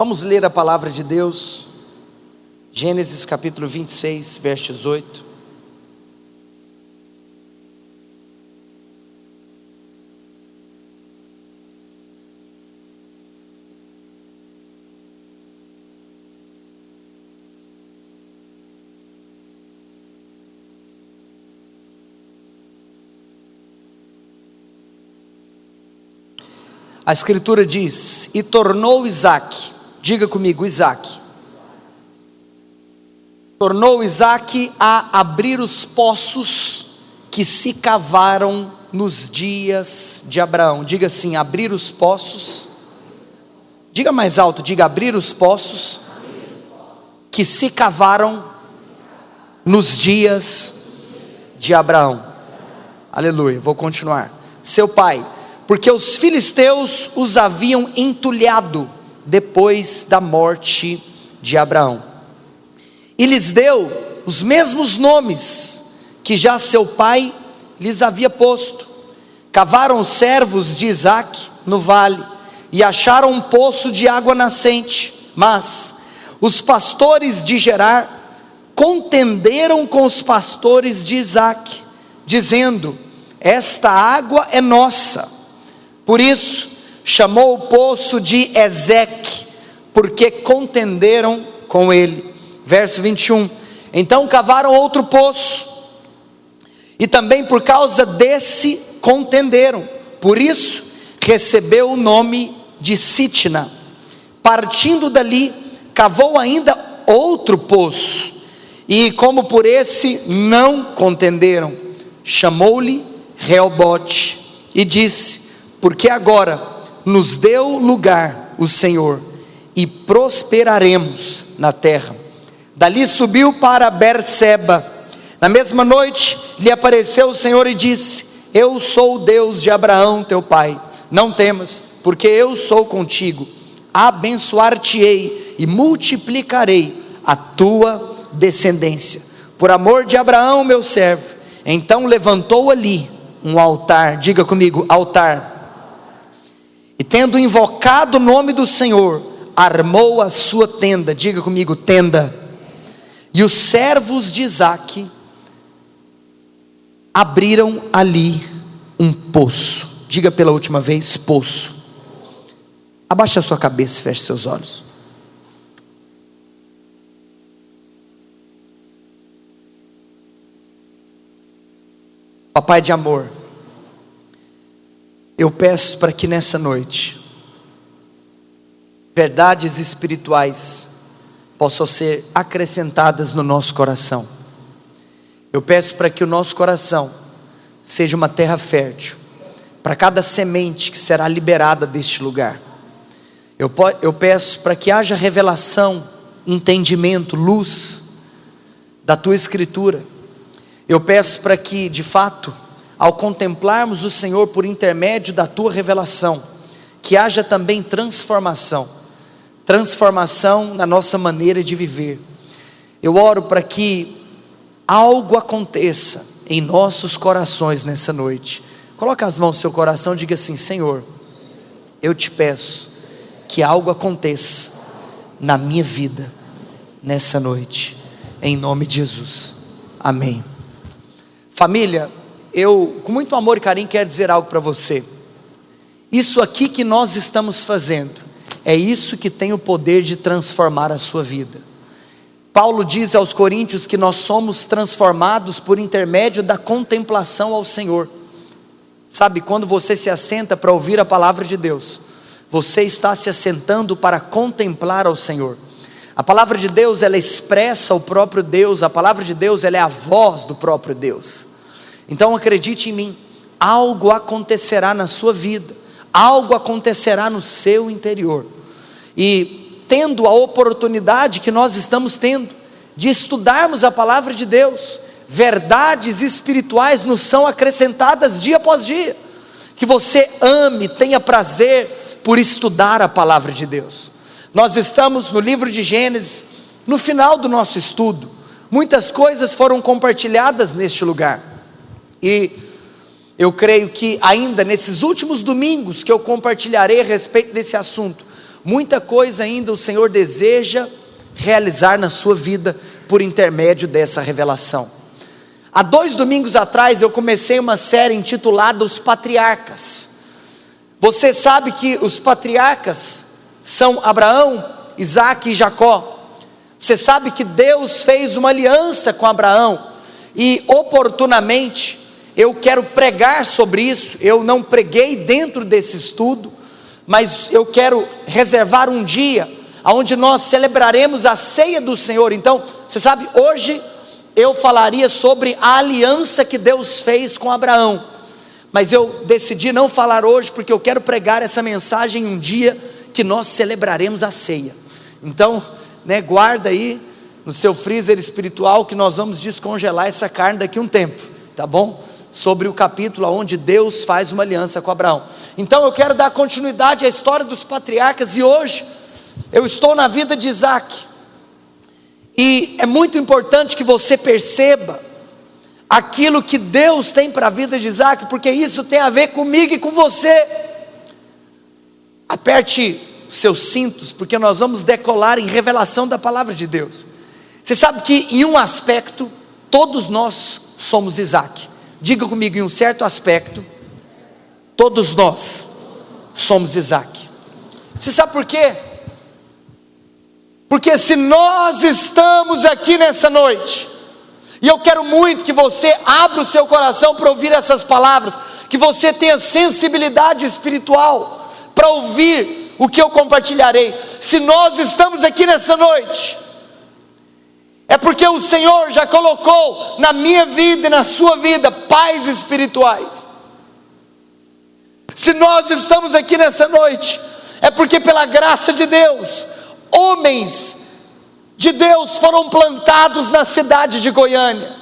Vamos ler a palavra de Deus, Gênesis capítulo 26, verso 18. A escritura diz: e tornou Isaque, diga comigo, Isaque. Tornou Isaque a abrir os poços que se cavaram nos dias de Abraão. Diga assim: abrir os poços. Diga mais alto, diga: abrir os poços que se cavaram nos dias de Abraão. Aleluia, vou continuar. Seu pai, porque os filisteus os haviam entulhado depois da morte de Abraão, e lhes deu os mesmos nomes que já seu pai lhes havia posto. Cavaram os servos de Isaque no vale, e acharam um poço de água nascente, mas os pastores de Gerar contenderam com os pastores de Isaque, dizendo: esta água é nossa. Por isso chamou o poço de Ezeque, porque contenderam com ele. Verso 21, então cavaram outro poço, e também por causa desse contenderam, por isso recebeu o nome de Sitna. Partindo dali, cavou ainda outro poço, e como por esse não contenderam, chamou-lhe Reobote, e disse: porque agora nos deu lugar o Senhor, e prosperaremos na terra. Dali subiu para Berseba. Na mesma noite lhe apareceu o Senhor e disse: eu sou o Deus de Abraão teu pai, não temas, porque eu sou contigo, abençoar-te-ei e multiplicarei a tua descendência, por amor de Abraão meu servo. Então levantou ali um altar, diga comigo, altar, e tendo invocado o nome do Senhor, armou a sua tenda, diga comigo, tenda. E os servos de Isaque abriram ali um poço, diga pela última vez, poço. Abaixe a sua cabeça e feche seus olhos. Papai de amor, eu peço para que nessa noite verdades espirituais possam ser acrescentadas no nosso coração. Eu peço para que o nosso coração seja uma terra fértil para cada semente que será liberada deste lugar. Eu peço para que haja revelação, entendimento, luz da tua escritura. Eu peço para que de fato, ao contemplarmos o Senhor por intermédio da tua revelação, que haja também transformação na nossa maneira de viver. Eu oro para que algo aconteça em nossos corações nessa noite. Coloque as mãos no seu coração e diga assim: Senhor, eu te peço que algo aconteça na minha vida nessa noite, em nome de Jesus, amém. Família, eu com muito amor e carinho quero dizer algo para você. Isso aqui que nós estamos fazendo, é isso que tem o poder de transformar a sua vida. Paulo diz aos Coríntios que nós somos transformados por intermédio da contemplação ao Senhor. Sabe, quando você se assenta para ouvir a palavra de Deus, você está se assentando para contemplar ao Senhor. A palavra de Deus, ela expressa o próprio Deus. A palavra de Deus, ela é a voz do próprio Deus. Então acredite em mim, algo acontecerá na sua vida, algo acontecerá no seu interior. E tendo a oportunidade que nós estamos tendo de estudarmos a palavra de Deus, verdades espirituais nos são acrescentadas dia após dia. Que você ame, tenha prazer por estudar a palavra de Deus. Nós estamos no livro de Gênesis, no final do nosso estudo. Muitas coisas foram compartilhadas neste lugar, e eu creio que ainda nesses últimos domingos que eu compartilharei a respeito desse assunto, muita coisa ainda o Senhor deseja realizar na sua vida por intermédio dessa revelação. Há 2 domingos atrás eu comecei uma série intitulada Os Patriarcas. Você sabe que os patriarcas são Abraão, Isaque e Jacó. Você sabe que Deus fez uma aliança com Abraão, e oportunamente eu quero pregar sobre isso. Eu não preguei dentro desse estudo, mas eu quero reservar um dia onde nós celebraremos a ceia do Senhor. Então, você sabe, hoje eu falaria sobre a aliança que Deus fez com Abraão, mas eu decidi não falar hoje, porque eu quero pregar essa mensagem um dia que nós celebraremos a ceia. Então, guarda aí no seu freezer espiritual que nós vamos descongelar essa carne daqui a um tempo, tá bom? Sobre o capítulo onde Deus faz uma aliança com Abraão. Então eu quero dar continuidade à história dos patriarcas, e hoje eu estou na vida de Isaque, e é muito importante que você perceba aquilo que Deus tem para a vida de Isaque, porque isso tem a ver comigo e com você. Aperte seus cintos, porque nós vamos decolar em revelação da palavra de Deus. Você sabe que em um aspecto todos nós somos Isaque. Diga comigo, em um certo aspecto todos nós somos Isaque. Você sabe por quê? Porque se nós estamos aqui nessa noite, e eu quero muito que você abra o seu coração para ouvir essas palavras, que você tenha sensibilidade espiritual para ouvir o que eu compartilharei. Se nós estamos aqui nessa noite, é porque o Senhor já colocou na minha vida e na sua vida pais espirituais. Se nós estamos aqui nessa noite, é porque pela graça de Deus, homens de Deus foram plantados na cidade de Goiânia.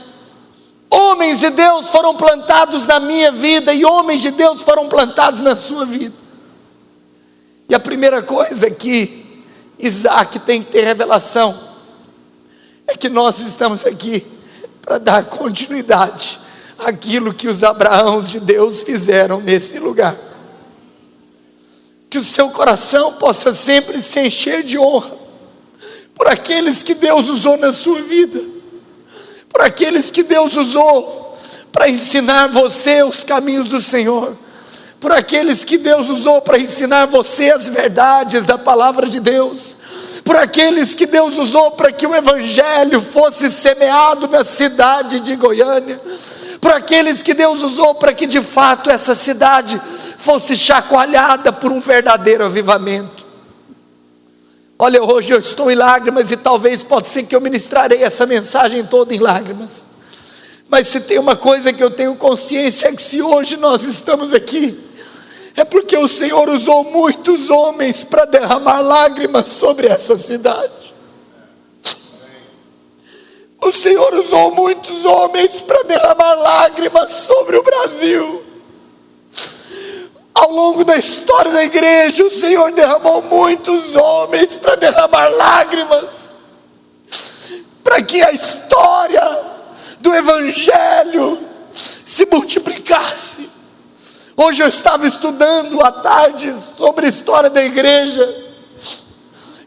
Homens de Deus foram plantados na minha vida, e homens de Deus foram plantados na sua vida. E a primeira coisa que Isaque tem que ter revelação é que nós estamos aqui para dar continuidade àquilo que os Abraãos de Deus fizeram nesse lugar. Que o seu coração possa sempre se encher de honra por aqueles que Deus usou na sua vida, por aqueles que Deus usou para ensinar você os caminhos do Senhor, por aqueles que Deus usou para ensinar você as verdades da palavra de Deus, por aqueles que Deus usou para que o Evangelho fosse semeado na cidade de Goiânia, por aqueles que Deus usou para que de fato essa cidade fosse chacoalhada por um verdadeiro avivamento. Olha, hoje eu estou em lágrimas, e talvez pode ser que eu ministrarei essa mensagem toda em lágrimas, mas se tem uma coisa que eu tenho consciência, é que se hoje nós estamos aqui, é porque o Senhor usou muitos homens para derramar lágrimas sobre essa cidade. O Senhor usou muitos homens para derramar lágrimas sobre o Brasil. Ao longo da história da igreja, o Senhor derramou muitos homens para derramar lágrimas, para que a história do Evangelho se multiplicasse. Hoje eu estava estudando à tarde sobre a história da igreja,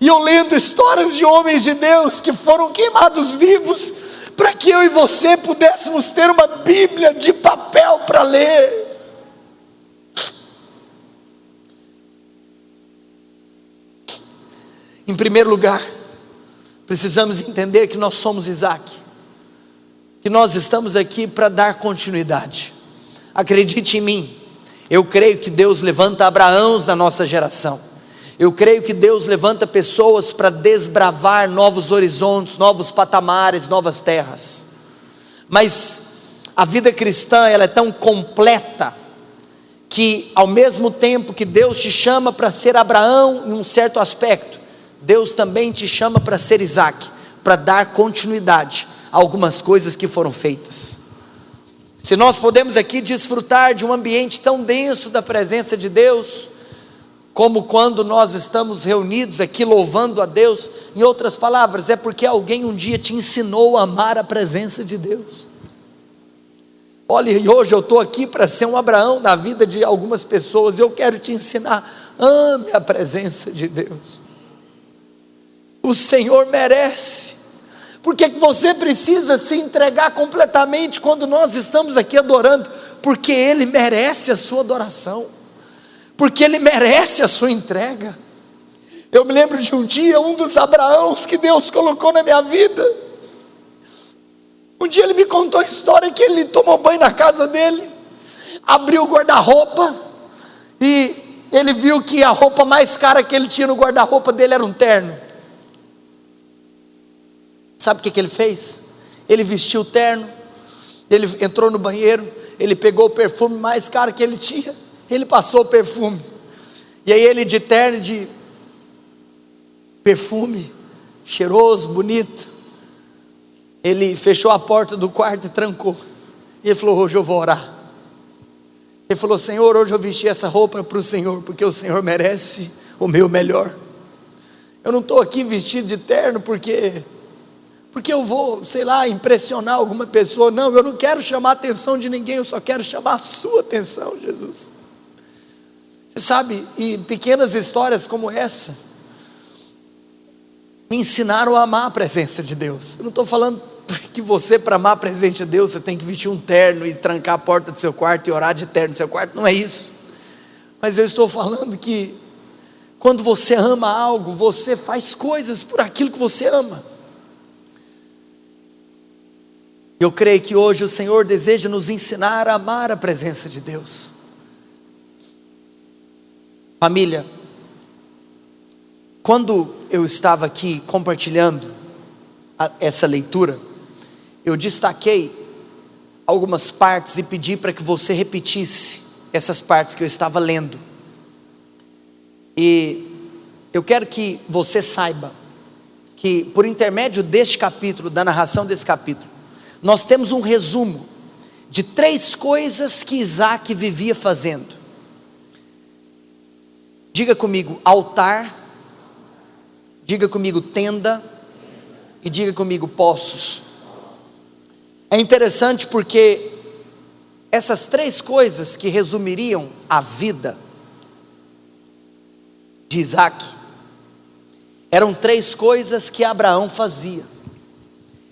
e eu lendo histórias de homens de Deus que foram queimados vivos, para que eu e você pudéssemos ter uma Bíblia de papel para ler. Em primeiro lugar, precisamos entender que nós somos Isaque, que nós estamos aqui para dar continuidade. Acredite em mim, eu creio que Deus levanta Abraãos na nossa geração. Eu creio que Deus levanta pessoas para desbravar novos horizontes, novos patamares, novas terras. Mas a vida cristã, ela é tão completa, que ao mesmo tempo que Deus te chama para ser Abraão em um certo aspecto, Deus também te chama para ser Isaque, para dar continuidade a algumas coisas que foram feitas. Se nós podemos aqui desfrutar de um ambiente tão denso da presença de Deus, como quando nós estamos reunidos aqui louvando a Deus, em outras palavras, é porque alguém um dia te ensinou a amar a presença de Deus. Olha, e hoje eu estou aqui para ser um Abraão na vida de algumas pessoas. Eu quero te ensinar a Ame a presença de Deus. O Senhor merece. Por que você precisa se entregar completamente quando nós estamos aqui adorando? Porque Ele merece a sua adoração, porque Ele merece a sua entrega. Eu me lembro de um dia, um dos Abraãos que Deus colocou na minha vida. Um dia ele me contou a história que ele tomou banho na casa dele, abriu o guarda-roupa, e ele viu que a roupa mais cara que ele tinha no guarda-roupa dele era um terno. Sabe o que ele fez? Ele vestiu o terno, ele entrou no banheiro, ele pegou o perfume mais caro que ele tinha, ele passou o perfume, e aí ele de terno, de perfume, cheiroso, bonito, ele fechou a porta do quarto e trancou, e ele falou: hoje eu vou orar. Ele falou: Senhor, hoje eu vesti essa roupa para o Senhor, porque o Senhor merece o meu melhor. Eu não estou aqui vestido de terno porque eu vou, sei lá, impressionar alguma pessoa. Não, eu não quero chamar a atenção de ninguém, eu só quero chamar a sua atenção, Jesus. Você sabe, e pequenas histórias como essa me ensinaram a amar a presença de Deus. Eu não estou falando que você, para amar a presença de Deus, você tem que vestir um terno e trancar a porta do seu quarto e orar de terno no seu quarto. Não é isso. Mas eu estou falando que quando você ama algo, você faz coisas por aquilo que você ama. Eu creio que hoje o Senhor deseja nos ensinar a amar a presença de Deus. Família, quando eu estava aqui compartilhando essa leitura, eu destaquei algumas partes e pedi para que você repetisse essas partes que eu estava lendo. E eu quero que você saiba que por intermédio deste capítulo, da narração desse capítulo, nós temos um resumo de 3 coisas que Isaac vivia fazendo. Diga comigo: altar. Diga comigo: tenda. E diga comigo: poços. É interessante porque essas 3 coisas que resumiriam a vida de Isaac, eram 3 coisas que Abraão fazia.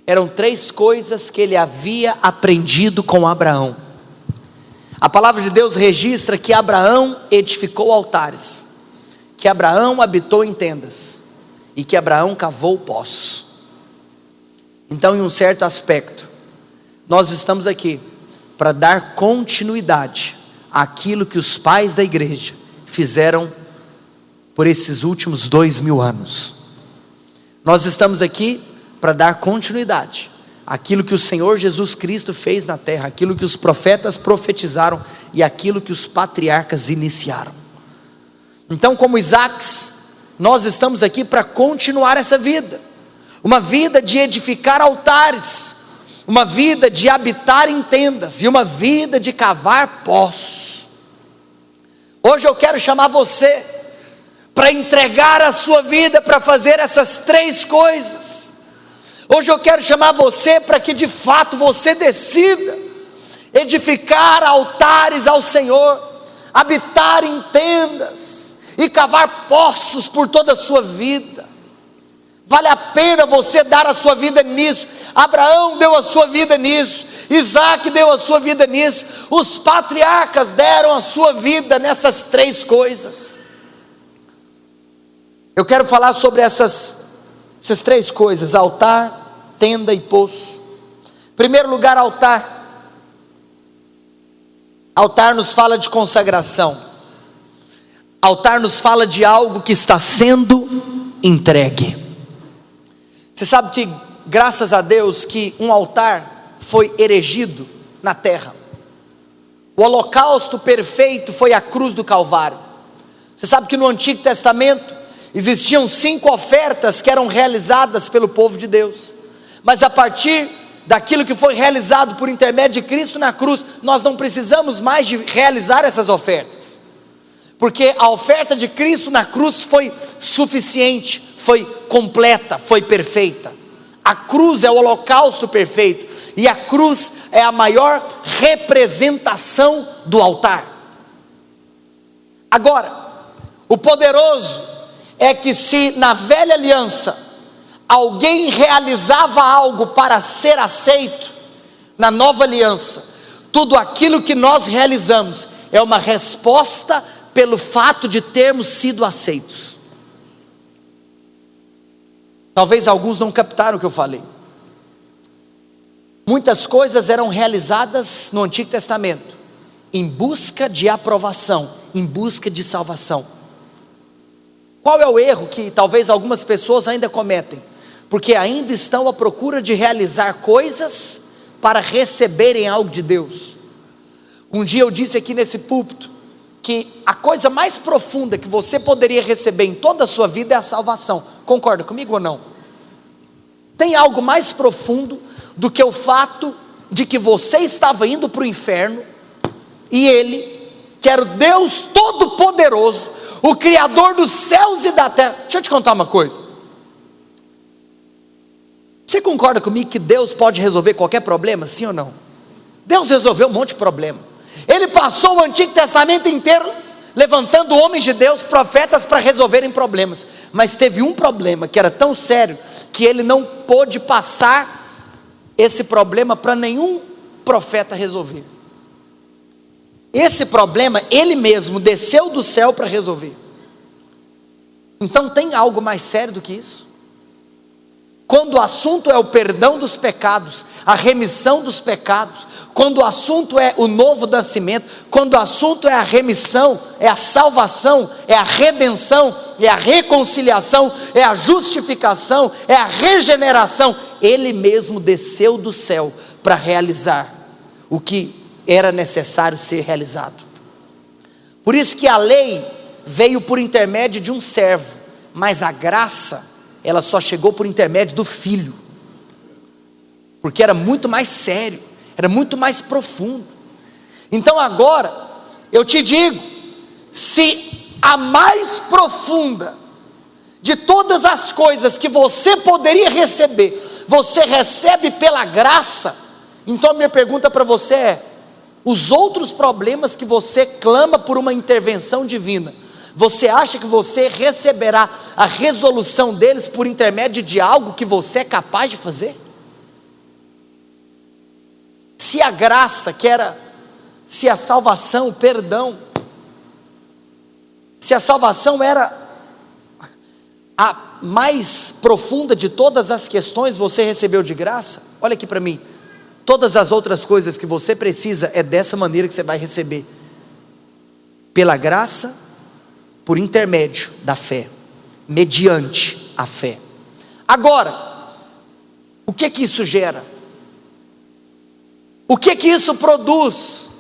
Eram 3 coisas que ele havia aprendido com Abraão. A palavra de Deus registra que Abraão edificou altares, que Abraão habitou em tendas, e que Abraão cavou poços. Então, em um certo aspecto, nós estamos aqui para dar continuidade àquilo que os pais da igreja fizeram por esses últimos 2000 anos. Nós estamos aqui para dar continuidade àquilo que o Senhor Jesus Cristo fez na terra, aquilo que os profetas profetizaram e aquilo que os patriarcas iniciaram. Então, como Isaques, nós estamos aqui para continuar essa vida, uma vida de edificar altares, uma vida de habitar em tendas e uma vida de cavar poços. Hoje eu quero chamar você para entregar a sua vida para fazer essas 3 coisas. Hoje eu quero chamar você para que de fato você decida edificar altares ao Senhor, habitar em tendas e cavar poços por toda a sua vida. Vale a pena você dar a sua vida nisso. Abraão deu a sua vida nisso, Isaac deu a sua vida nisso, os patriarcas deram a sua vida nessas 3 coisas. Eu quero falar sobre essas 3 coisas: altar, tenda e poço. Em primeiro lugar, altar. Altar nos fala de consagração. Altar nos fala de algo que está sendo entregue. Você sabe que, graças a Deus, que um altar foi erigido na terra. O holocausto perfeito foi a cruz do Calvário. Você sabe que no Antigo Testamento existiam 5 ofertas que eram realizadas pelo povo de Deus, mas a partir daquilo que foi realizado por intermédio de Cristo na cruz, nós não precisamos mais de realizar essas ofertas, porque a oferta de Cristo na cruz foi suficiente, foi completa, foi perfeita. A cruz é o holocausto perfeito, e a cruz é a maior representação do altar. Agora, O poderoso é que se na velha aliança alguém realizava algo para ser aceito, na nova aliança, tudo aquilo que nós realizamos é uma resposta pelo fato de termos sido aceitos. Talvez alguns não captaram o que eu falei. Muitas coisas eram realizadas no Antigo Testamento em busca de aprovação, em busca de salvação. Qual é o erro que talvez algumas pessoas ainda cometem? Porque ainda estão à procura de realizar coisas para receberem algo de Deus. Um dia eu disse aqui nesse púlpito que a coisa mais profunda que você poderia receber em toda a sua vida é a salvação. Concorda comigo ou não? Tem algo mais profundo do que o fato de que você estava indo para o inferno e Ele, que era o Deus Todo-Poderoso, o Criador dos céus e da terra. Deixa eu te contar uma coisa. Você concorda comigo que Deus pode resolver qualquer problema, sim ou não? Deus resolveu um monte de problema. Ele passou o Antigo Testamento inteiro levantando homens de Deus, profetas, para resolverem problemas. Mas teve um problema que era tão sério que Ele não pôde passar esse problema para nenhum profeta resolver. Esse problema Ele mesmo desceu do céu para resolver. Então tem algo mais sério do que isso? Quando o assunto é o perdão dos pecados, a remissão dos pecados, quando o assunto é o novo nascimento, quando o assunto é a remissão, é a salvação, é a redenção, é a reconciliação, é a justificação, é a regeneração, Ele mesmo desceu do céu para realizar o que era necessário ser realizado. Por isso que a lei veio por intermédio de um servo, mas a graça, ela só chegou por intermédio do Filho, porque era muito mais sério, era muito mais profundo. Então agora, eu te digo, se a mais profunda de todas as coisas que você poderia receber, você recebe pela graça, então a minha pergunta para você é: os outros problemas que você clama por uma intervenção divina, você acha que você receberá a resolução deles por intermédio de algo que você é capaz de fazer? Se a graça, se a salvação, o perdão, se a salvação era a mais profunda de todas as questões, você recebeu de graça, olha aqui para mim, todas as outras coisas que você precisa, é dessa maneira que você vai receber, pela graça, por intermédio da fé, mediante a fé. Agora, o que isso gera? O que isso produz?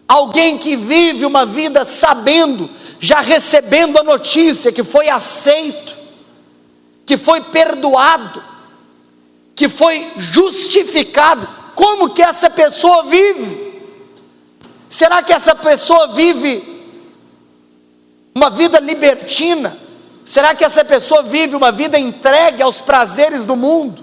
Alguém que vive uma vida sabendo, já recebendo a notícia que foi aceito, que foi perdoado, que foi justificado. Como que essa pessoa vive? Será que essa pessoa vive uma vida libertina? Será que essa pessoa vive uma vida entregue aos prazeres do mundo?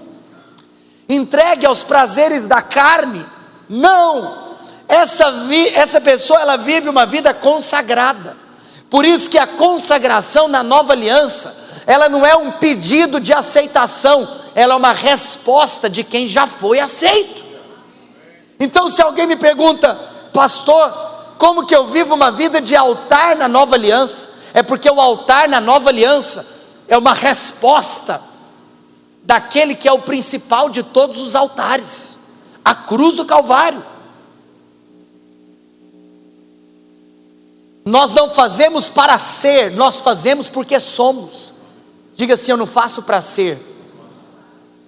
Entregue aos prazeres da carne? Não, essa pessoa, ela vive uma vida consagrada. Por isso que a consagração na nova aliança, ela não é um pedido de aceitação, ela é uma resposta de quem já foi aceito. Então se alguém me pergunta: pastor, como que eu vivo uma vida de altar na nova aliança? É porque o altar na nova aliança é uma resposta daquele que é o principal de todos os altares, a cruz do Calvário. Nós não fazemos para ser, nós fazemos porque somos. Diga assim: eu não faço para ser.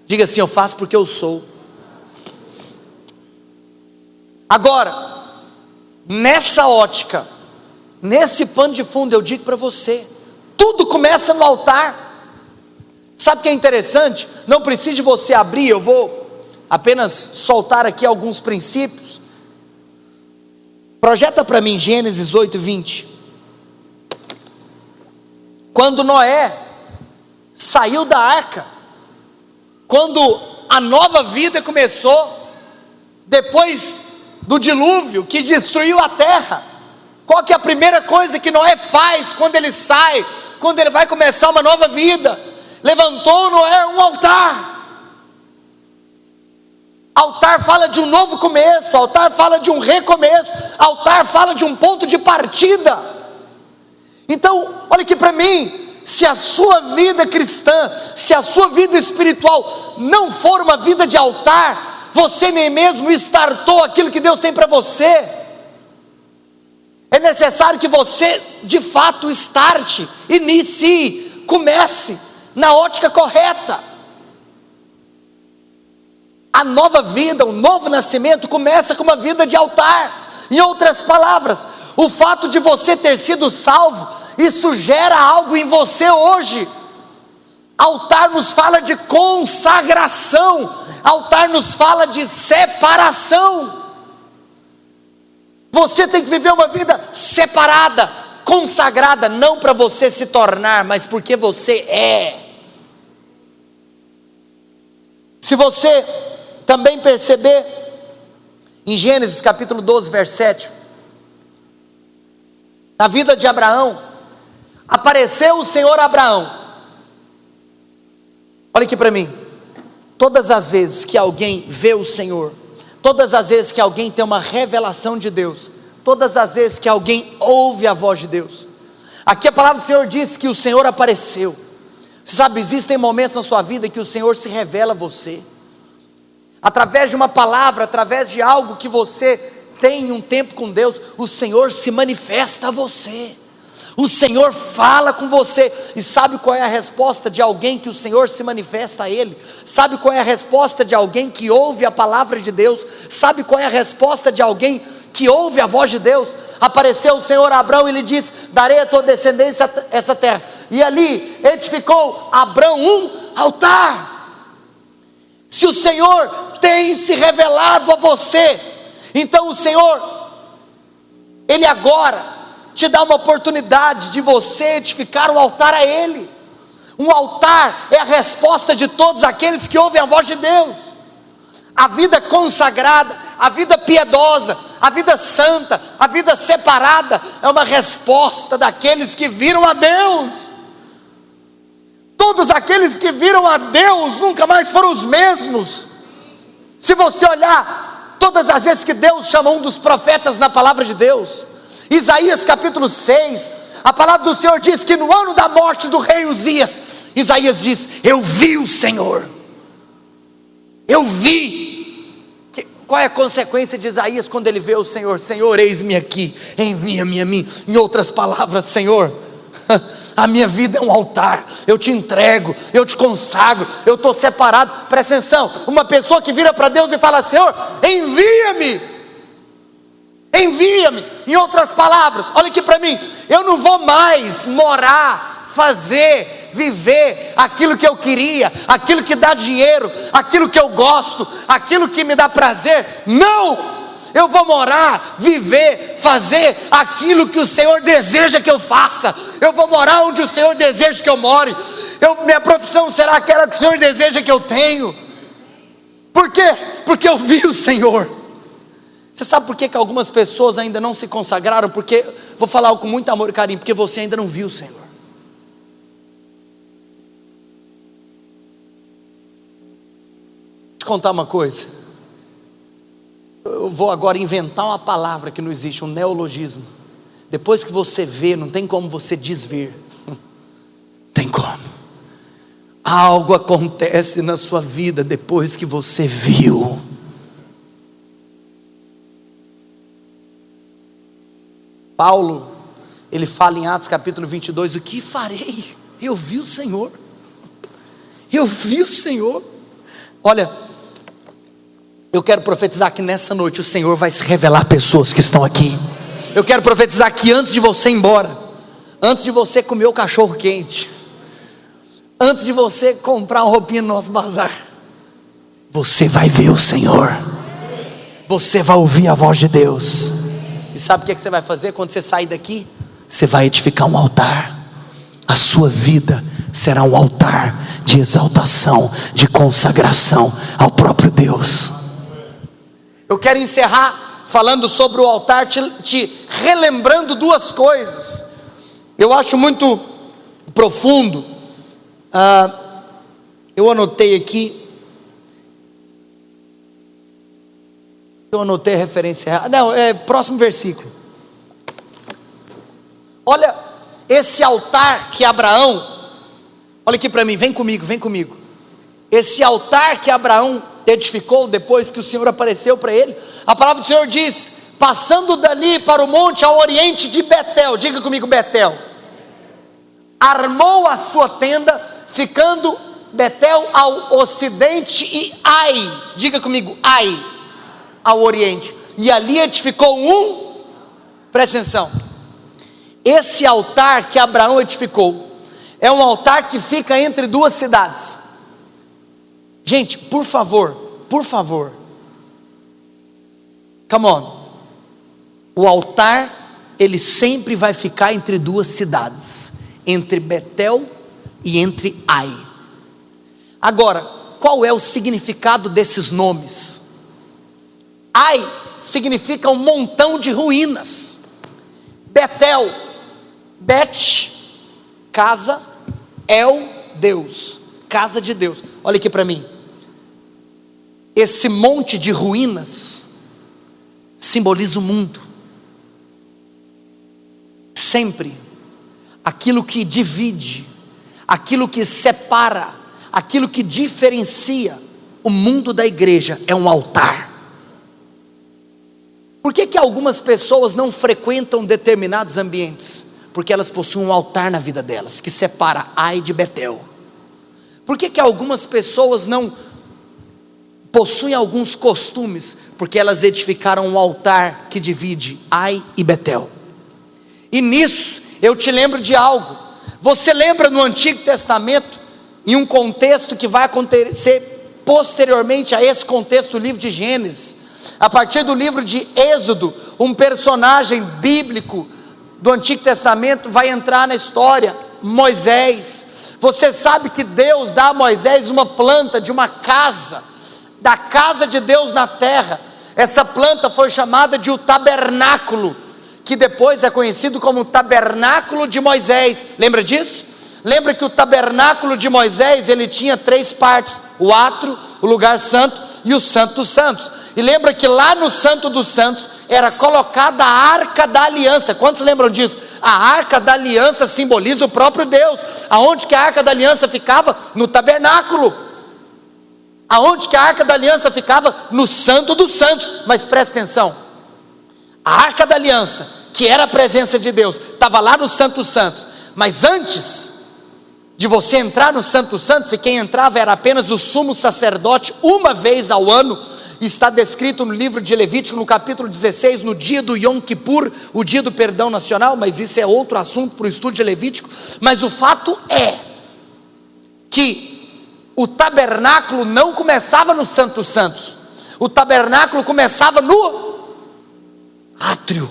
Diga assim: eu faço porque eu sou. Agora, nessa ótica, nesse pano de fundo, eu digo para você, tudo começa no altar. Sabe o que é interessante? Não precisa de você abrir, eu vou apenas soltar aqui alguns princípios. Projeta para mim Gênesis 8:20. Quando Noé saiu da arca, quando a nova vida começou, depois do dilúvio que destruiu a terra, Qual que é a primeira coisa que Noé faz quando ele sai, quando ele vai começar uma nova vida? Levantou Noé um altar. Altar fala de um novo começo, altar fala de um recomeço, altar fala de um ponto de partida. Então, olha aqui para mim, se a sua vida cristã, se a sua vida espiritual não for uma vida de altar, você nem mesmo startou aquilo que Deus tem para você. É necessário que você de fato starte, inicie, comece na ótica correta. A nova vida, o novo nascimento começa com uma vida de altar. Em outras palavras, o fato de você ter sido salvo, isso gera algo em você hoje. Altar nos fala de consagração, altar nos fala de separação. Você tem que viver uma vida separada, consagrada, não para você se tornar, mas porque você é. Se você também perceber, em Gênesis capítulo 12, verso 7, na vida de Abraão, apareceu o Senhor a Abraão. Olha aqui para mim, todas as vezes que alguém vê o Senhor, todas as vezes que alguém tem uma revelação de Deus, todas as vezes que alguém ouve a voz de Deus, aqui a palavra do Senhor diz que o Senhor apareceu. Você sabe, existem momentos na sua vida que o Senhor se revela a você, através de uma palavra, através de algo que você tem um tempo com Deus, o Senhor se manifesta a você, o Senhor fala com você. E sabe qual é a resposta de alguém que o Senhor se manifesta a ele? Sabe qual é a resposta de alguém que ouve a palavra de Deus? Sabe qual é a resposta de alguém que ouve a voz de Deus? Apareceu o Senhor a Abrão e lhe disse: darei a tua descendência essa terra. E ali edificou Abrão um altar. Se o Senhor tem se revelado a você, então o Senhor, Ele agora te dá uma oportunidade de você edificar um altar a Ele. Um altar é a resposta de todos aqueles que ouvem a voz de Deus. A vida consagrada, a vida piedosa, a vida santa, a vida separada, é uma resposta daqueles que viram a Deus. Todos aqueles que viram a Deus nunca mais foram os mesmos. Se você olhar, todas as vezes que Deus chamou um dos profetas na palavra de Deus, Isaías capítulo 6, a palavra do Senhor diz que no ano da morte do rei Uzias, Isaías diz: eu vi o Senhor, eu vi. Qual é a consequência de Isaías quando ele vê o Senhor? Senhor, eis-me aqui, envia-me a mim. Em outras palavras, Senhor, a minha vida é um altar, eu te entrego, eu te consagro, eu estou separado. Presta atenção, uma pessoa que vira para Deus e fala: Senhor, envia-me, envia-me. Em outras palavras, olha aqui para mim, eu não vou mais morar, fazer, viver aquilo que eu queria, aquilo que dá dinheiro, aquilo que eu gosto, aquilo que me dá prazer. Não! Eu vou morar, viver, fazer aquilo que o Senhor deseja que eu faça. Eu vou morar onde o Senhor deseja que eu more. Minha profissão será aquela que o Senhor deseja que eu tenho. Por quê? Porque eu vi o Senhor. Você sabe por que algumas pessoas ainda não se consagraram? Porque, vou falar com muito amor e carinho, porque você ainda não viu o Senhor. Vou te contar uma coisa. Eu vou agora inventar uma palavra que não existe, um neologismo. Depois que você vê, não tem como você desver. Tem como. Algo acontece na sua vida depois que você viu. Paulo, ele fala em Atos capítulo 22, o que farei? Eu vi o Senhor. Eu vi o Senhor. Olha, eu quero profetizar que nessa noite o Senhor vai se revelar a pessoas que estão aqui. Eu quero profetizar que antes de você ir embora, antes de você comer o cachorro quente, antes de você comprar uma roupinha no nosso bazar, você vai ver o Senhor. Você vai ouvir a voz de Deus. E sabe o que você vai fazer quando você sair daqui? Você vai edificar um altar. A sua vida será um altar de exaltação, de consagração ao próprio Deus. Eu quero encerrar falando sobre o altar, te relembrando duas coisas. Eu acho muito profundo. Eu anotei aqui. Eu anotei a referência errada. Não, próximo versículo. Olha, esse altar que Abraão, olha aqui para mim, vem comigo. Esse altar que Abraão edificou depois que o Senhor apareceu para ele, a palavra do Senhor diz: passando dali para o monte ao oriente de Betel, diga comigo, Betel, armou a sua tenda, ficando Betel ao ocidente e Ai, diga comigo, Ai, ao oriente, e ali edificou presta atenção, esse altar que Abraão edificou, é um altar que fica entre duas cidades. Gente, por favor, come on, o altar, ele sempre vai ficar entre duas cidades, entre Betel e entre Ai. Agora, qual é o significado desses nomes? Ai significa um montão de ruínas. Betel, Bet, casa, El, Deus, casa de Deus. Olha aqui para mim, esse monte de ruínas simboliza o mundo. Sempre, aquilo que divide, aquilo que separa, aquilo que diferencia o mundo da igreja é um altar. Por que algumas pessoas não frequentam determinados ambientes? Porque elas possuem um altar na vida delas, que separa Ai de Betel. Por que algumas pessoas não possuem alguns costumes? Porque elas edificaram um altar que divide Ai e Betel. E nisso, eu te lembro de algo. Você lembra no Antigo Testamento, em um contexto que vai acontecer posteriormente a esse contexto do livro de Gênesis, a partir do livro de Êxodo, um personagem bíblico do Antigo Testamento vai entrar na história, Moisés. Você sabe que Deus dá a Moisés uma planta de uma casa, da casa de Deus na terra. Essa planta foi chamada de o tabernáculo, que depois é conhecido como o tabernáculo de Moisés. Lembra disso? Lembra que o tabernáculo de Moisés, ele tinha 3 partes: o átrio, o lugar santo e o santo dos santos. E lembra que lá no Santo dos Santos era colocada a Arca da Aliança. Quantos lembram disso? A Arca da Aliança simboliza o próprio Deus. Aonde que a Arca da Aliança ficava? No tabernáculo. Aonde que a Arca da Aliança ficava? No Santo dos Santos. Mas presta atenção, a Arca da Aliança, que era a presença de Deus, estava lá no Santo dos Santos. Mas antes de você entrar no Santo dos Santos, e quem entrava era apenas o sumo sacerdote, uma vez ao ano. Está descrito no livro de Levítico, no capítulo 16, no dia do Yom Kippur, o dia do perdão nacional, mas isso é outro assunto para o estudo de Levítico. Mas o fato é que o tabernáculo não começava no Santo dos Santos, o tabernáculo começava no átrio.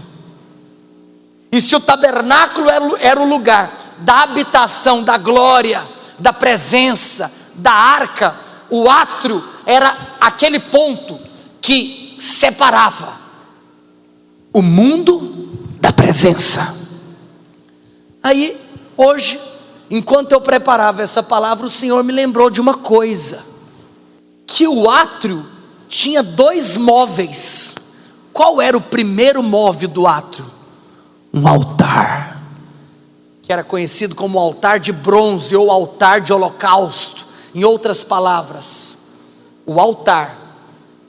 E se o tabernáculo era o lugar da habitação, da glória, da presença, da arca, o átrio era aquele ponto que separava o mundo da presença. Aí, hoje, enquanto eu preparava essa palavra, o Senhor me lembrou de uma coisa, que o átrio tinha 2 móveis. Qual era o primeiro móvel do átrio? Um altar, que era conhecido como altar de bronze ou altar de holocausto. Em outras palavras, o altar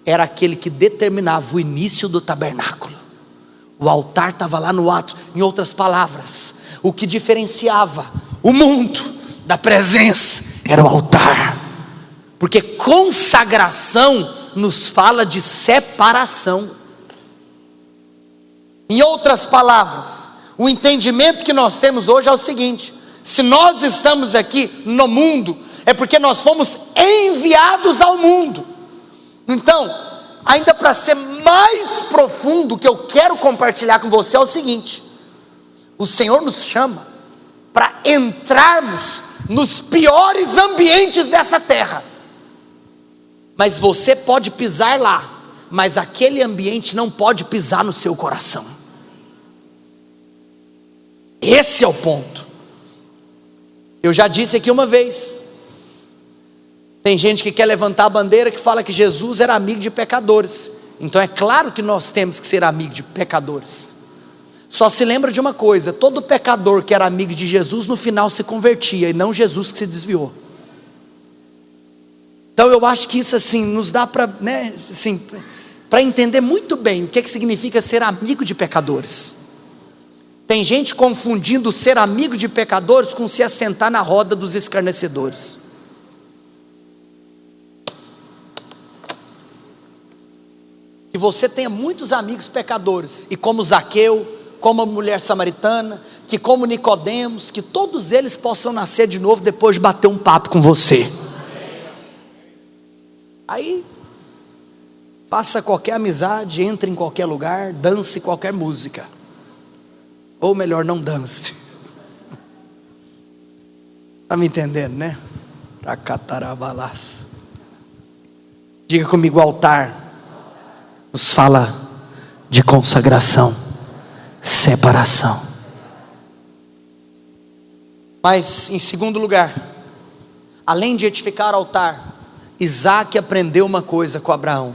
era aquele que determinava o início do tabernáculo. O altar estava lá no átrio. Em outras palavras, o que diferenciava o mundo da presença era o altar, porque consagração nos fala de separação. Em outras palavras, o entendimento que nós temos hoje é o seguinte: se nós estamos aqui no mundo, é porque nós fomos enviados ao mundo. Então, ainda para ser mais profundo, o que eu quero compartilhar com você é o seguinte: o Senhor nos chama para entrarmos nos piores ambientes dessa terra, mas você pode pisar lá, mas aquele ambiente não pode pisar no seu coração. Esse é o ponto. Eu já disse aqui uma vez, tem gente que quer levantar a bandeira que fala que Jesus era amigo de pecadores. Então é claro que nós temos que ser amigos de pecadores. Só se lembra de uma coisa: todo pecador que era amigo de Jesus no final se convertia, e não Jesus que se desviou. Então eu acho que isso assim nos dá para, né, assim, para entender muito bem o que significa ser amigo de pecadores. Tem gente confundindo ser amigo de pecadores com se assentar na roda dos escarnecedores. Que você tenha muitos amigos pecadores, e como Zaqueu, como a mulher samaritana, que como Nicodemos, que todos eles possam nascer de novo depois de bater um papo com você. Aí, faça qualquer amizade, entre em qualquer lugar, dance qualquer música. Ou melhor, não dance. Está me entendendo, né? Racatarabalás. Diga comigo: altar nos fala de consagração, separação. Mas em segundo lugar, além de edificar altar, Isaac aprendeu uma coisa com Abraão.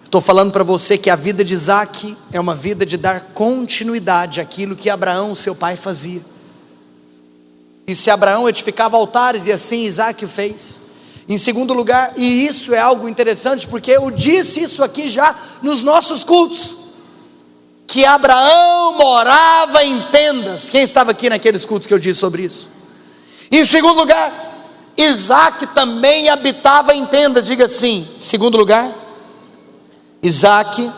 Estou falando para você que a vida de Isaac é uma vida de dar continuidade àquilo que Abraão, seu pai, fazia. E se Abraão edificava altares, e assim Isaac o fez. Em segundo lugar, e isso é algo interessante, porque eu disse isso aqui já nos nossos cultos, que Abraão morava em tendas. Quem estava aqui naqueles cultos que eu disse sobre isso? Em segundo lugar, Isaac também habitava em tendas. Diga assim: em segundo lugar, Isaac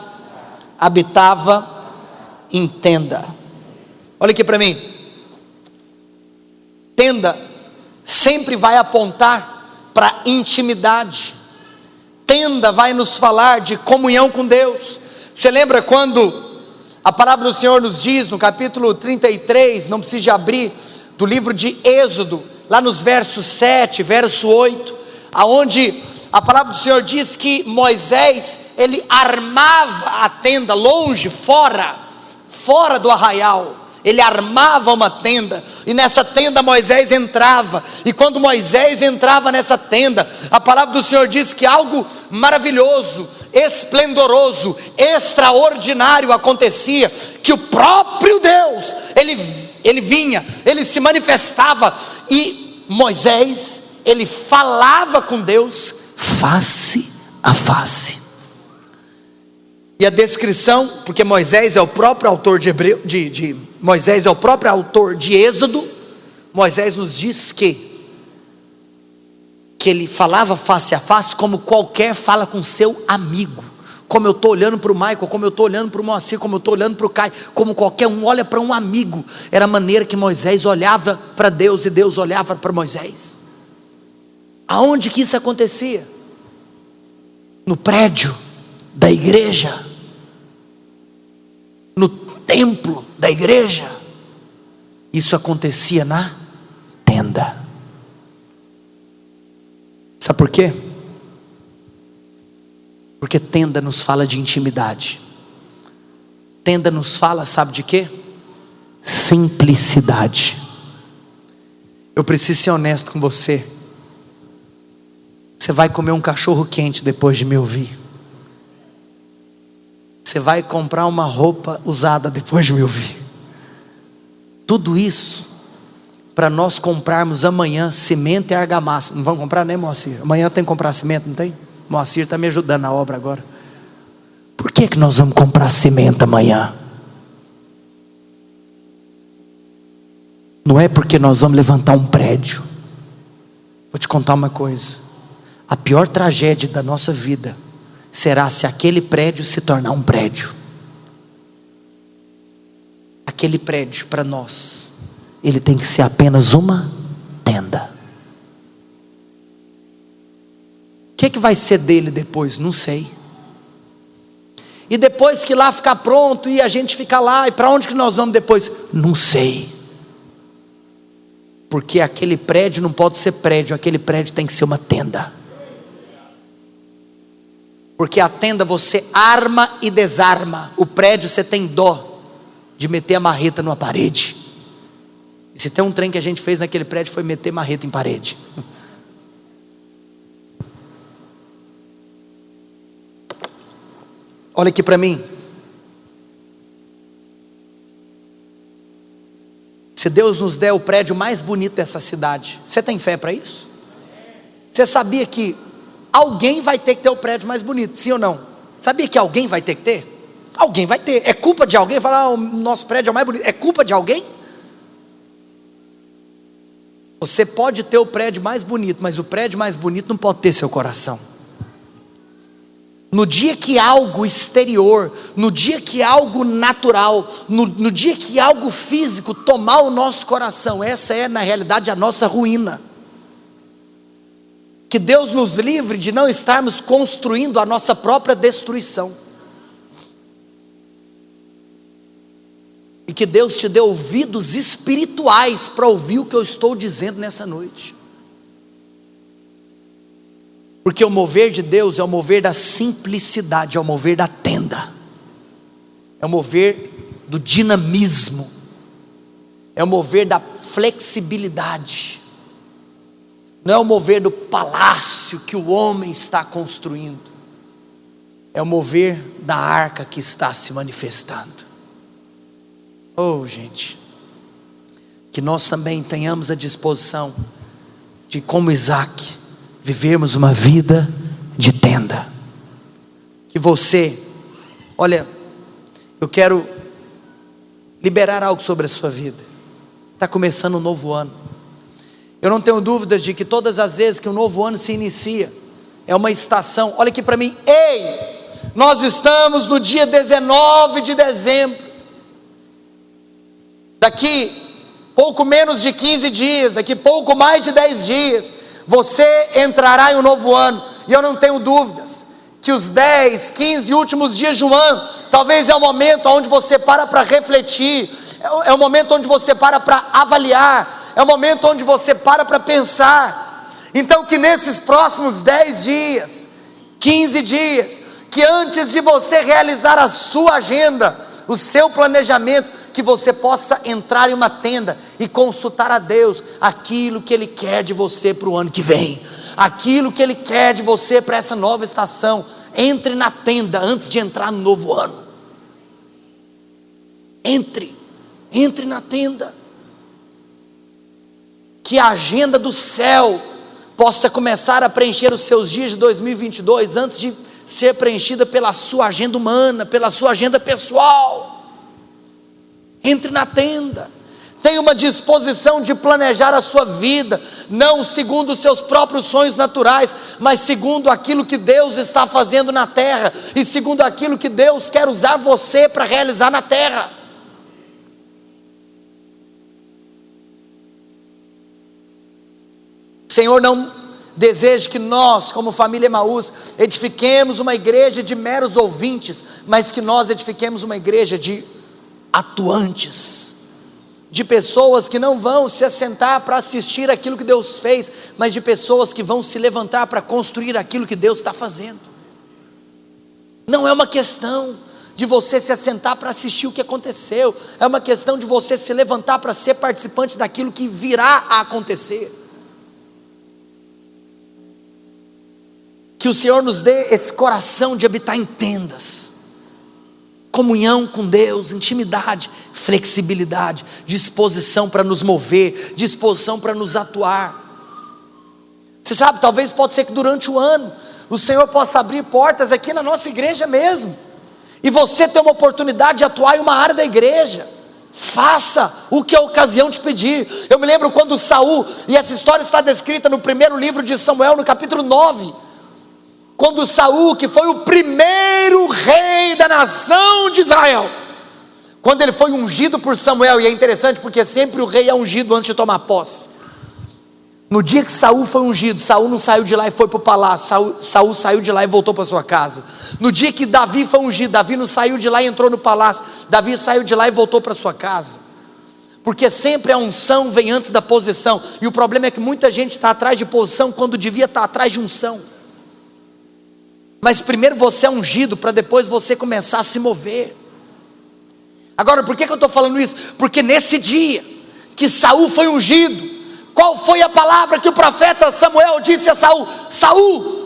habitava em tenda. Olha aqui para mim. Tenda sempre vai apontar para intimidade. Tenda vai nos falar de comunhão com Deus. Você lembra quando a palavra do Senhor nos diz no capítulo 33, não precisa abrir, do livro de Êxodo, lá nos versos 7, verso 8, aonde a palavra do Senhor diz que Moisés, ele armava a tenda longe, fora do arraial. Ele armava uma tenda, e nessa tenda Moisés entrava, e quando Moisés entrava nessa tenda, a palavra do Senhor diz que algo maravilhoso, esplendoroso, extraordinário acontecia, que o próprio Deus, ele vinha, ele se manifestava, e Moisés, ele falava com Deus face a face. E a descrição, porque Moisés é o próprio autor Moisés é o próprio autor de Êxodo. Moisés nos diz que ele falava face a face como qualquer fala com seu amigo. Como eu estou olhando para o Michael, como eu estou olhando para o Moacir, como eu estou olhando para o Caio, como qualquer um olha para um amigo. Era a maneira que Moisés olhava para Deus e Deus olhava para Moisés. Aonde que isso acontecia? No prédio da igreja, no templo da igreja. Isso acontecia na tenda. Sabe por quê? Porque tenda nos fala de intimidade. Tenda nos fala, sabe de quê? Simplicidade. Eu preciso ser honesto com você. Você vai comer um cachorro quente depois de me ouvir. Você vai comprar uma roupa usada depois de me ouvir. Tudo isso para nós comprarmos amanhã cimento e argamassa. Não vamos comprar, né, Moacir? Amanhã tem que comprar cimento, não tem? Moacir está me ajudando na obra agora. Por que nós vamos comprar cimento amanhã? Não é porque nós vamos levantar um prédio. Vou te contar uma coisa. A pior tragédia da nossa vida será se aquele prédio se tornar um prédio. Aquele prédio para nós, ele tem que ser apenas uma tenda. O que vai ser dele depois? Não sei. E depois que lá ficar pronto e a gente ficar lá, e para onde que nós vamos depois? Não sei. Porque aquele prédio não pode ser prédio, aquele prédio tem que ser uma tenda. Porque a tenda você arma e desarma. O prédio você tem dó de meter a marreta numa parede. E se tem um trem que a gente fez naquele prédio foi meter marreta em parede. Olha aqui para mim. Se Deus nos der o prédio mais bonito dessa cidade, você tem fé para isso? Você sabia que alguém vai ter que ter o prédio mais bonito, sim ou não? Sabia que alguém vai ter que ter? Alguém vai ter. É culpa de alguém falar, o nosso prédio é o mais bonito? É culpa de alguém? Você pode ter o prédio mais bonito, mas o prédio mais bonito não pode ter seu coração. No dia que algo exterior, no dia que algo natural, no dia que algo físico tomar o nosso coração, essa é na realidade a nossa ruína. Que Deus nos livre de não estarmos construindo a nossa própria destruição. E que Deus te dê ouvidos espirituais para ouvir o que eu estou dizendo nessa noite. Porque o mover de Deus é o mover da simplicidade, é o mover da tenda, é o mover do dinamismo, é o mover da flexibilidade. Não é o mover do palácio que o homem está construindo, é o mover da arca que está se manifestando. Oh, gente, que nós também tenhamos a disposição de, como Isaac, vivermos uma vida de tenda. Que você, olha, eu quero liberar algo sobre a sua vida. Está começando um novo ano. Eu não tenho dúvidas de que todas as vezes que um novo ano se inicia, é uma estação. Olha aqui para mim, ei, nós estamos no dia 19 de dezembro. Daqui pouco menos de 15 dias, daqui pouco mais de 10 dias, você entrará em um novo ano. E eu não tenho dúvidas que os 10, 15 últimos dias de um ano, talvez é o momento onde você para refletir, é o momento onde você para avaliar, é o momento onde você para pensar. Então que nesses próximos 10 dias, 15 dias, que antes de você realizar a sua agenda, o seu planejamento, que você possa entrar em uma tenda e consultar a Deus aquilo que Ele quer de você para o ano que vem, aquilo que Ele quer de você para essa nova estação. Entre na tenda antes de entrar no novo ano. Entre na tenda. Que a agenda do céu possa começar a preencher os seus dias de 2022 antes de ser preenchida pela sua agenda humana, pela sua agenda pessoal. Entre na tenda, tenha uma disposição de planejar a sua vida, não segundo os seus próprios sonhos naturais, mas segundo aquilo que Deus está fazendo na terra, e segundo aquilo que Deus quer usar você para realizar na terra. O Senhor não deseja que nós, como família Emaús, edifiquemos uma igreja de meros ouvintes, mas que nós edifiquemos uma igreja de atuantes, de pessoas que não vão se assentar para assistir aquilo que Deus fez, mas de pessoas que vão se levantar para construir aquilo que Deus está fazendo. Não é uma questão de você se assentar para assistir o que aconteceu, é uma questão de você se levantar para ser participante daquilo que virá a acontecer. Que o Senhor nos dê esse coração de habitar em tendas, comunhão com Deus, intimidade, flexibilidade, disposição para nos mover, disposição para nos atuar. Você sabe, talvez pode ser que durante o ano o Senhor possa abrir portas aqui na nossa igreja mesmo, e você ter uma oportunidade de atuar em uma área da igreja. Faça o que a ocasião te pedir. Eu me lembro quando Saul, e essa história está descrita no primeiro livro de Samuel, no capítulo 9, quando Saul, que foi o primeiro rei da nação de Israel, quando ele foi ungido por Samuel, e é interessante porque sempre o rei é ungido antes de tomar posse. No dia que Saul foi ungido, Saul não saiu de lá e foi para o palácio, Saul saiu de lá e voltou para sua casa. No dia que Davi foi ungido, Davi não saiu de lá e entrou no palácio, Davi saiu de lá e voltou para sua casa. Porque sempre a unção vem antes da posição, e o problema é que muita gente está atrás de posição quando devia estar atrás de unção. Mas primeiro você é ungido, para depois você começar a se mover. Agora, por que eu estou falando isso? Porque nesse dia que Saul foi ungido, qual foi a palavra que o profeta Samuel disse a Saul? Saul,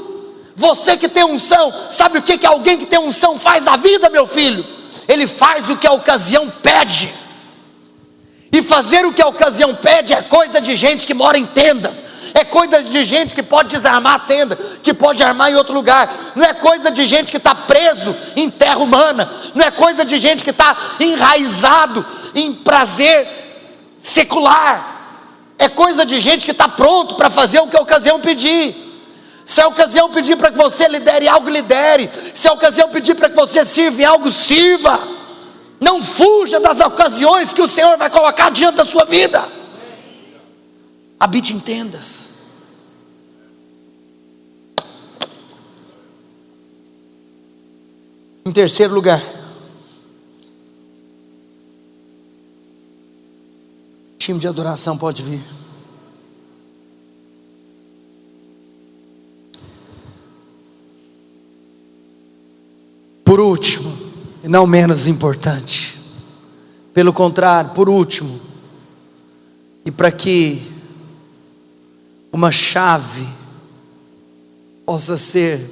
você que tem unção, sabe o que alguém que tem unção faz na vida, meu filho? Ele faz o que a ocasião pede. E fazer o que a ocasião pede é coisa de gente que mora em tendas, é coisa de gente que pode desarmar a tenda, que pode armar em outro lugar. Não é coisa de gente que está preso em terra humana, não é coisa de gente que está enraizado em prazer secular, é coisa de gente que está pronto para fazer o que a ocasião pedir. Se a ocasião pedir para que você lidere algo, lidere. Se a ocasião pedir para que você sirva em algo, sirva. Não fuja das ocasiões que o Senhor vai colocar diante da sua vida. Habite em tendas. Em terceiro lugar, o time de adoração pode vir. Por último, e não menos importante, pelo contrário, por último, e para que uma chave possa ser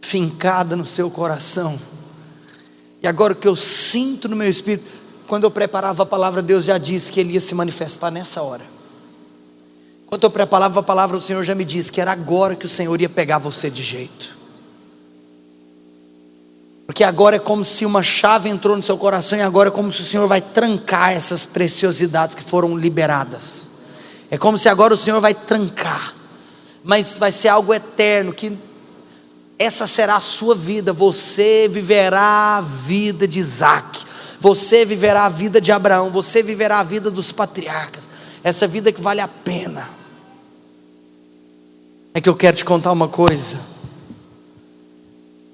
fincada no seu coração, e agora o que eu sinto no meu espírito, quando eu preparava a palavra, Deus já disse que Ele ia se manifestar nessa hora. Quando eu preparava a palavra, o Senhor já me disse que era agora que o Senhor ia pegar você de jeito. Porque agora é como se uma chave entrou no seu coração, e agora é como se o Senhor vai trancar essas preciosidades que foram liberadas. É como se agora o Senhor vai trancar, mas vai ser algo eterno, que essa será a sua vida. Você viverá a vida de Isaac, você viverá a vida de Abraão, você viverá a vida dos patriarcas, essa vida que vale a pena. É que eu quero te contar uma coisa: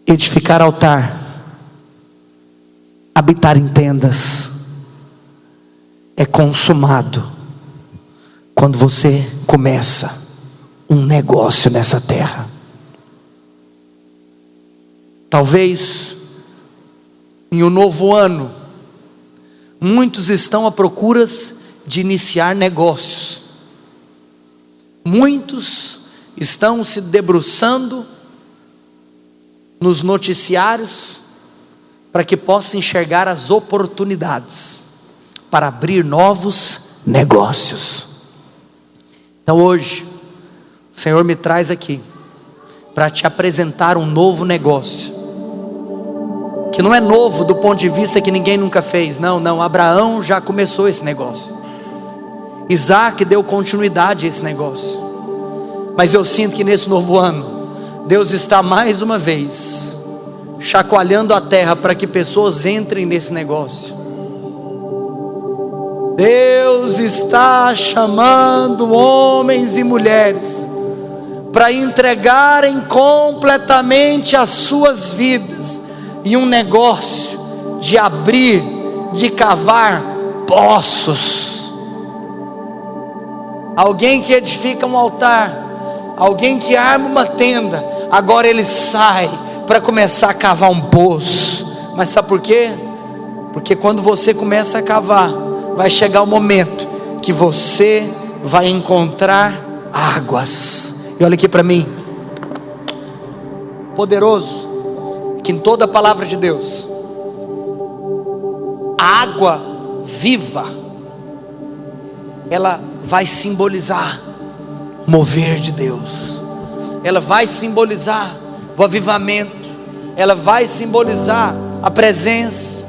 edificar altar, habitar em tendas, é consumado quando você começa um negócio nessa terra. Talvez em um novo ano, muitos estão à procura de iniciar negócios, muitos estão se debruçando nos noticiários para que possam enxergar as oportunidades para abrir novos negócios. Então hoje o Senhor me traz aqui para te apresentar um novo negócio, que não é novo do ponto de vista que ninguém nunca fez. Não, Abraão já começou esse negócio, Isaac deu continuidade a esse negócio. Mas eu sinto que nesse novo ano, Deus está mais uma vez chacoalhando a terra para que pessoas entrem nesse negócio. Deus está chamando homens e mulheres para entregarem completamente as suas vidas em um negócio de abrir, de cavar poços. Alguém que edifica um altar, alguém que arma uma tenda, agora ele sai para começar a cavar um poço. Mas sabe por quê? Porque quando você começa a cavar, vai chegar o momento que você vai encontrar águas. E olha aqui para mim, poderoso, que em toda a palavra de Deus, a água viva, ela vai simbolizar mover de Deus, ela vai simbolizar o avivamento, ela vai simbolizar a presença.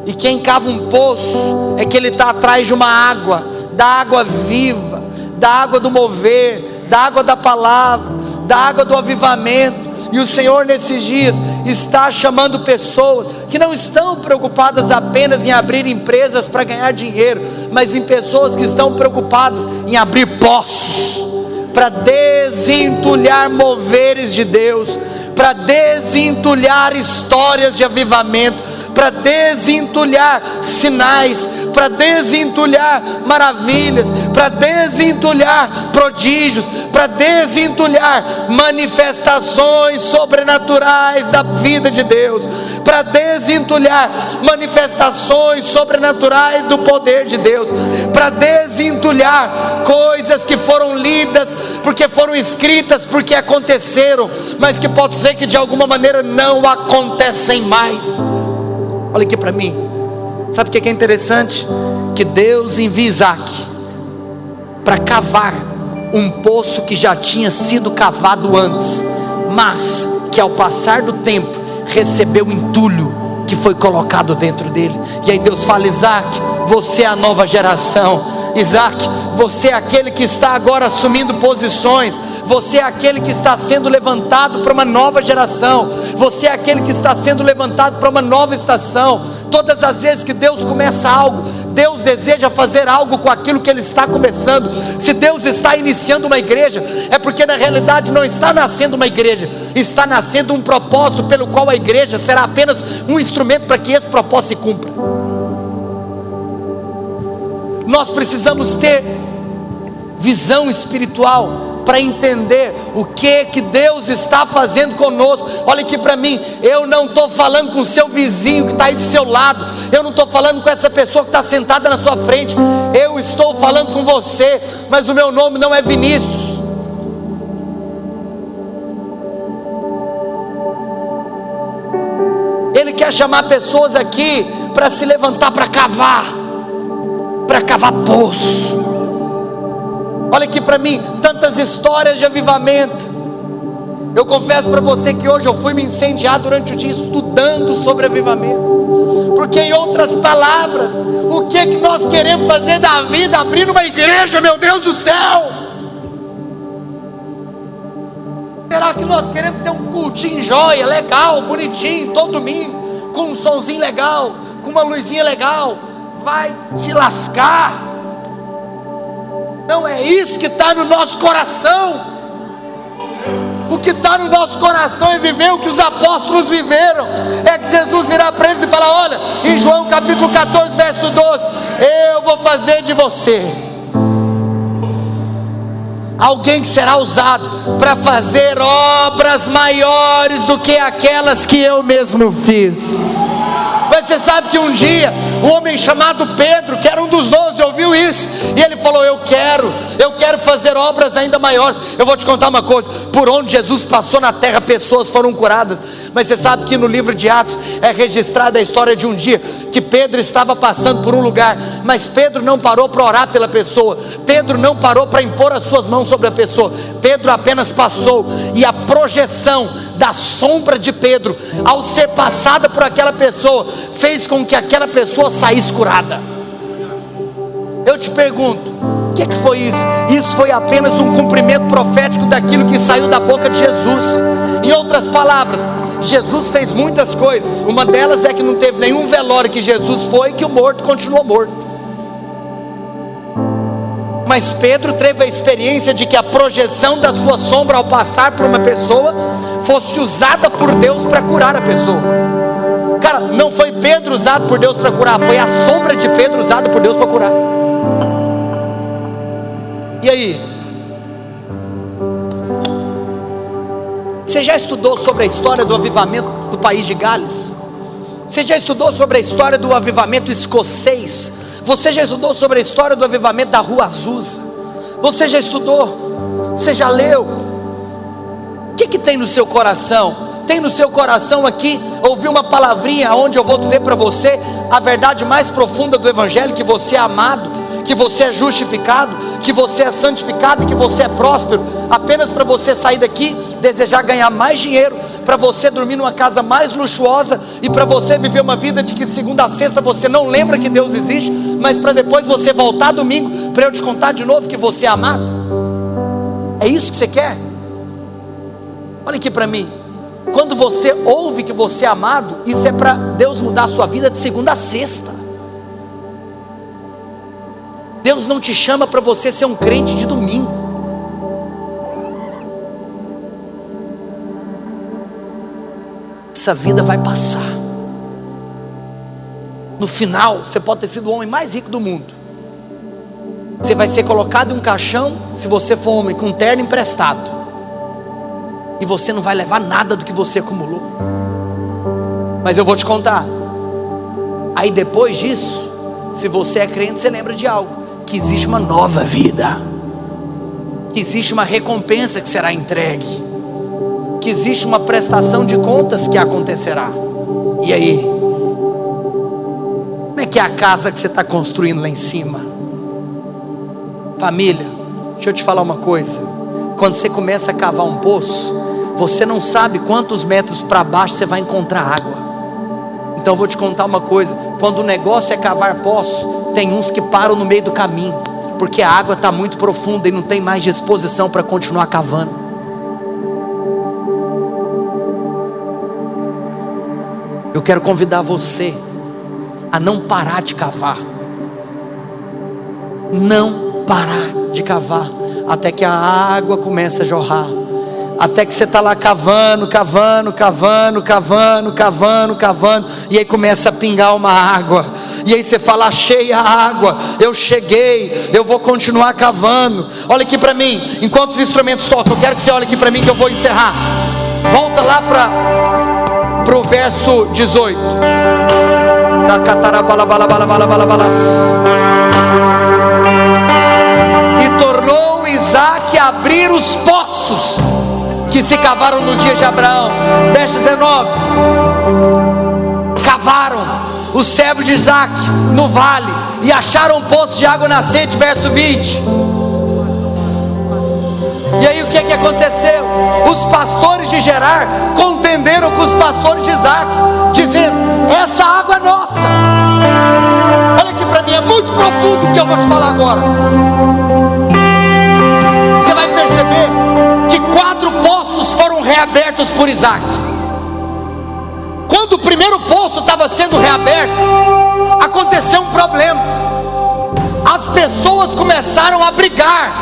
E quem cava um poço é que ele está atrás de uma água, da água viva, da água do mover, da água da palavra, da água do avivamento. E o Senhor nesses dias está chamando pessoas que não estão preocupadas apenas em abrir empresas para ganhar dinheiro, mas em pessoas que estão preocupadas em abrir poços, para desentulhar moveres de Deus, para desentulhar histórias de avivamento, para desentulhar sinais, para desentulhar maravilhas, para desentulhar prodígios, para desentulhar manifestações sobrenaturais da vida de Deus, para desentulhar manifestações sobrenaturais do poder de Deus, para desentulhar coisas que foram lidas, porque foram escritas, porque aconteceram, mas que pode ser que de alguma maneira não acontecem mais. Olha aqui para mim, sabe o que é interessante? Que Deus envia Isaac para cavar um poço que já tinha sido cavado antes, mas que ao passar do tempo recebeu entulho que foi colocado dentro dele. E aí Deus fala: Isaac, você é a nova geração. Isaac, você é aquele que está agora assumindo posições. Você é aquele que está sendo levantado para uma nova geração. Você é aquele que está sendo levantado para uma nova estação. Todas as vezes que Deus começa algo, Deus deseja fazer algo com aquilo que Ele está começando. Se Deus está iniciando uma igreja, é porque na realidade não está nascendo uma igreja, está nascendo um propósito pelo qual a igreja será apenas um instrumento para que esse propósito se cumpra. Nós precisamos ter visão espiritual para entender o que Deus está fazendo conosco. Olha aqui para mim, eu não estou falando com o seu vizinho que está aí do seu lado, eu não estou falando com essa pessoa que está sentada na sua frente, eu estou falando com você, mas o meu nome não é Vinícius. Ele quer chamar pessoas aqui para se levantar, para cavar poço. Olha aqui para mim, tantas histórias de avivamento. Eu confesso para você que hoje eu fui me incendiar durante o dia estudando sobre avivamento, porque em outras palavras, o que nós queremos fazer da vida? Abrir uma igreja, meu Deus do céu. Será que nós queremos ter um cultinho joia, legal, bonitinho, todo domingo, com um sonzinho legal, com uma luzinha legal? Vai te lascar. Não é isso que está no nosso coração. O que está no nosso coração é viver o que os apóstolos viveram. É que Jesus virá para eles e falar: olha, em João capítulo 14 verso 12, eu vou fazer de você alguém que será usado para fazer obras maiores do que aquelas que eu mesmo fiz. Mas você sabe que um dia, um homem chamado Pedro, que era um dos 12, ouviu isso, e ele falou: eu quero fazer obras ainda maiores. Eu vou te contar uma coisa, por onde Jesus passou na terra, pessoas foram curadas. Mas você sabe que no livro de Atos é registrada a história de um dia que Pedro estava passando por um lugar, mas Pedro não parou para orar pela pessoa, Pedro não parou para impor as suas mãos sobre a pessoa, Pedro apenas passou, e a projeção da sombra de Pedro, ao ser passada por aquela pessoa, fez com que aquela pessoa saísse curada. Eu te pergunto, o que foi isso? Isso foi apenas um cumprimento profético daquilo que saiu da boca de Jesus. Em outras palavras, Jesus fez muitas coisas. Uma delas é que não teve nenhum velório que Jesus foi que o morto continuou morto. Mas Pedro teve a experiência de que a projeção da sua sombra ao passar por uma pessoa fosse usada por Deus para curar a pessoa. Cara, não foi Pedro usado por Deus para curar, foi a sombra de Pedro usada por Deus para curar. E aí? Você já estudou sobre a história do avivamento do país de Gales? Você já estudou sobre a história do avivamento escocês? Você já estudou sobre a história do avivamento da Rua Azusa? Você já estudou? Você já leu? O que tem no seu coração? Tem no seu coração aqui ouvir uma palavrinha onde eu vou dizer para você a verdade mais profunda do Evangelho: que você é amado, que você é justificado, que você é santificado e que você é próspero, apenas para você sair daqui, desejar ganhar mais dinheiro, para você dormir numa casa mais luxuosa e para você viver uma vida de que segunda a sexta você não lembra que Deus existe, mas para depois você voltar domingo para eu te contar de novo que você é amado? É isso que você quer? Olha aqui para mim, quando você ouve que você é amado, isso é para Deus mudar a sua vida de segunda a sexta. Deus não te chama para você ser um crente de domingo. Essa vida vai passar. No final, você pode ter sido o homem mais rico do mundo. Você vai ser colocado em um caixão, se você for homem, com um terno emprestado. E você não vai levar nada do que você acumulou. Mas eu vou te contar. Aí depois disso, se você é crente, você lembra de algo: que existe uma nova vida, que existe uma recompensa que será entregue, que existe uma prestação de contas que acontecerá. E aí? Como é que é a casa que você está construindo lá em cima? Família, deixa eu te falar uma coisa. Quando você começa a cavar um poço, você não sabe quantos metros para baixo você vai encontrar água. Então eu vou te contar uma coisa: quando o negócio é cavar poços, tem uns que param no meio do caminho, porque a água está muito profunda e não tem mais disposição para continuar cavando. Eu quero convidar você a não parar de cavar. Não parar de cavar até que a água comece a jorrar. Até que você está lá cavando, e aí começa a pingar uma água, e aí você fala: achei a água, eu cheguei, eu vou continuar cavando. Olha aqui para mim, enquanto os instrumentos tocam, eu quero que você olhe aqui para mim que eu vou encerrar. Volta lá para o verso 18. E tornou Isaac a abrir os poços que se cavaram nos dias de Abraão. Verso 19. Cavaram os servos de Isaac no vale e acharam um poço de água nascente. Verso 20. E aí o que aconteceu? Os pastores de Gerar contenderam com os pastores de Isaac, dizendo: essa água é nossa. Olha aqui para mim, é muito profundo o que eu vou te falar agora. Você vai perceber que 4 poços foram reabertos por Isaac. Quando o primeiro poço estava sendo reaberto, aconteceu um problema. As pessoas começaram a brigar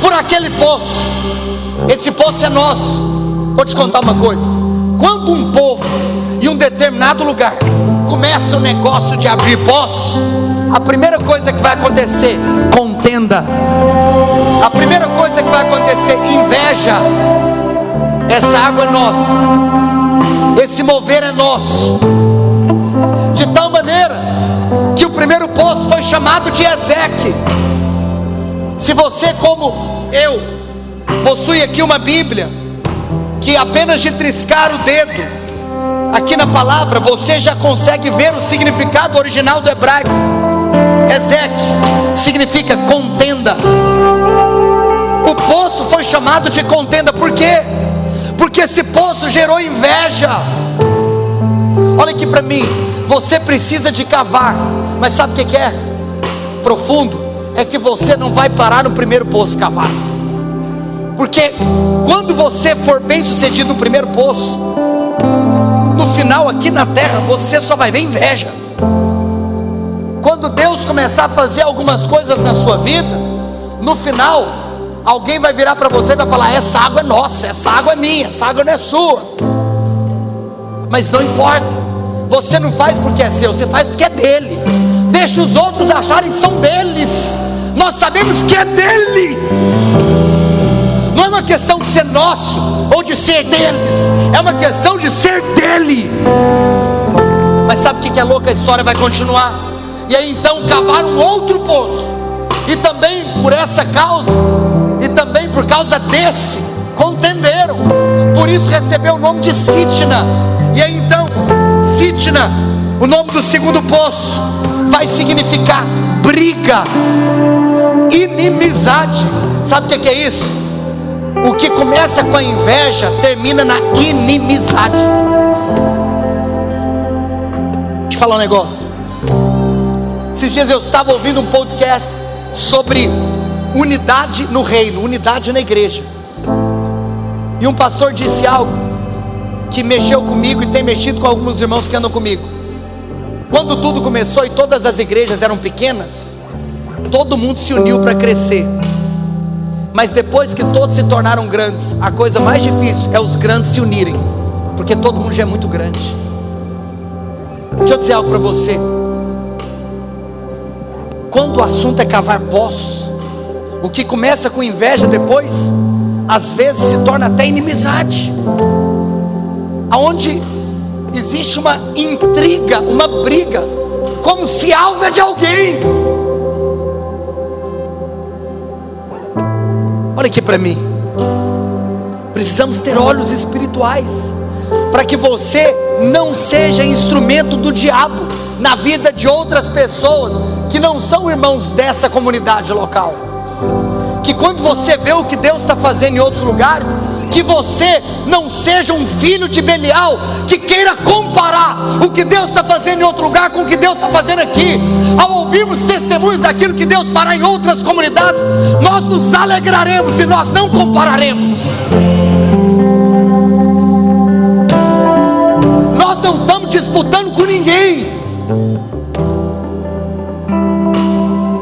por aquele poço. Esse poço é nosso. Vou te contar uma coisa: quando um povo em um determinado lugar começa o negócio de abrir poços, a primeira coisa que vai acontecer: contenda. A primeira coisa que vai acontecer: inveja. Essa água é nossa, esse mover é nosso. De tal maneira que o primeiro poço foi chamado de Ezeque. Se você, como eu, possui aqui uma Bíblia, que apenas de triscar o dedo aqui na palavra, você já consegue ver o significado original do hebraico. Ezeque significa contenda. O poço foi chamado de contenda. Por quê? Porque esse poço gerou inveja. Olha aqui para mim, você precisa de cavar, mas sabe o que é profundo? É que você não vai parar no primeiro poço cavado, porque quando você for bem sucedido no primeiro poço, no final aqui na terra você só vai ver inveja. Quando Deus começar a fazer algumas coisas na sua vida, no final alguém vai virar para você e vai falar: essa água é nossa, essa água é minha, essa água não é sua. Mas não importa, você não faz porque é seu, você faz porque é dele. Deixa os outros acharem que são deles, nós sabemos que é dele. Não é uma questão de ser nosso ou de ser deles, é uma questão de ser dele. Mas sabe o que é louco? A história vai continuar. E aí então cavaram um outro poço, e também por essa causa, e também por causa desse, contenderam. Por isso recebeu o nome de Sitna. E aí então, Sitna, o nome do segundo poço, vai significar briga, inimizade. Sabe o que é isso? O que começa com a inveja termina na inimizade. Deixa eu falar um negócio. Esses dias eu estava ouvindo um podcast sobre unidade no reino, unidade na igreja. E um pastor disse algo que mexeu comigo e tem mexido com alguns irmãos que andam comigo. Quando tudo começou e todas as igrejas eram pequenas, todo mundo se uniu para crescer. Mas depois que todos se tornaram grandes, a coisa mais difícil é os grandes se unirem, porque todo mundo já é muito grande. Deixa eu dizer algo para você: quando o assunto é cavar poços, o que começa com inveja depois, às vezes se torna até inimizade, aonde existe uma intriga, uma briga, como se algo é de alguém. Olha aqui para mim, precisamos ter olhos espirituais, para que você não seja instrumento do diabo na vida de outras pessoas que não são irmãos dessa comunidade local. Que quando você vê o que Deus está fazendo em outros lugares, que você não seja um filho de Belial que queira comparar o que Deus está fazendo em outro lugar com o que Deus está fazendo aqui. Ao ouvirmos testemunhos daquilo que Deus fará em outras comunidades, nós nos alegraremos e nós não compararemos. Nós não estamos disputando com ninguém.